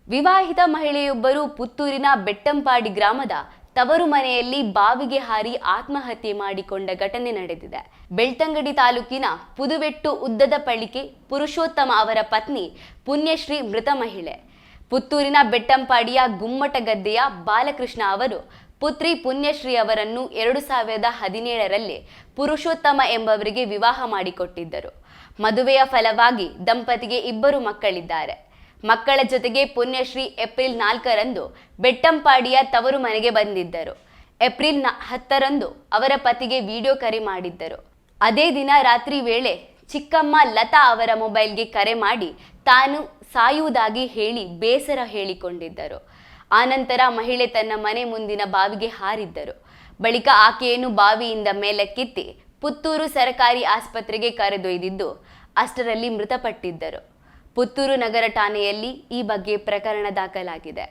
ವಿವಾಹಿತ ಮಹಿಳೆಯೊಬ್ಬರು ಪುತ್ತೂರಿನ ಬೆಟ್ಟಂಪಾಡಿ ಗ್ರಾಮದ ತವರು ಮನೆಯಲ್ಲಿ ಬಾವಿಗೆ ಹಾರಿ ಆತ್ಮಹತ್ಯೆ ಮಾಡಿಕೊಂಡ ಘಟನೆ ನಡೆದಿದೆ. ಬೆಳ್ತಂಗಡಿ ತಾಲೂಕಿನ ಪುದುವೆಟ್ಟು ಉದ್ದದ ಪಳಿಕೆ ಪುರುಷೋತ್ತಮ ಅವರ ಪತ್ನಿ ಪುಣ್ಯಶ್ರೀ ಮೃತ ಮಹಿಳೆ. ಪುತ್ತೂರಿನ ಬೆಟ್ಟಂಪಾಡಿಯ ಗುಮ್ಮಟಗದ್ದೆಯ ಬಾಲಕೃಷ್ಣ ಅವರು ಪುತ್ರಿ ಪುಣ್ಯಶ್ರೀ ಅವರನ್ನು 2017ರಲ್ಲಿ ಪುರುಷೋತ್ತಮ ಎಂಬವರಿಗೆ ವಿವಾಹ ಮಾಡಿಕೊಟ್ಟಿದ್ದರು. ಮದುವೆಯ ಫಲವಾಗಿ ದಂಪತಿಗೆ 2 ಮಕ್ಕಳಿದ್ದಾರೆ. ಮಕ್ಕಳ ಜೊತೆಗೆ ಪುಣ್ಯಶ್ರೀ ಏಪ್ರಿಲ್ 4ರಂದು ಬೆಟ್ಟಂಪಾಡಿಯ ತವರು ಮನೆಗೆ ಬಂದಿದ್ದರು. ಏಪ್ರಿಲ್ 10ರಂದು ಅವರ ಪತಿಗೆ ವಿಡಿಯೋ ಕರೆ ಮಾಡಿದ್ದರು. ಅದೇ ದಿನ ರಾತ್ರಿ ವೇಳೆ ಚಿಕ್ಕಮ್ಮ ಲತಾ ಅವರ ಮೊಬೈಲ್ಗೆ ಕರೆ ಮಾಡಿ ತಾನು ಸಾಯುವುದಾಗಿ ಹೇಳಿ ಬೇಸರ ಹೇಳಿಕೊಂಡಿದ್ದರು. ಆನಂತರ ಮಹಿಳೆ ತನ್ನ ಮನೆ ಮುಂದಿನ ಬಾವಿಗೆ ಹಾರಿದ್ದರು. ಬಳಿಕ ಆಕೆಯನ್ನು ಬಾವಿಯಿಂದ ಮೇಲಕ್ಕೆತ್ತಿ ಪುತ್ತೂರು ಸರಕಾರಿ ಆಸ್ಪತ್ರೆಗೆ ಕರೆದೊಯ್ದಿದ್ದು ಅಷ್ಟರಲ್ಲಿ ಮೃತಪಟ್ಟಿದ್ದರು. ಪುತ್ತೂರು ನಗರ ಠಾಣೆಯಲ್ಲಿ ಈ ಬಗ್ಗೆ ಪ್ರಕರಣ ದಾಖಲಾಗಿದೆ.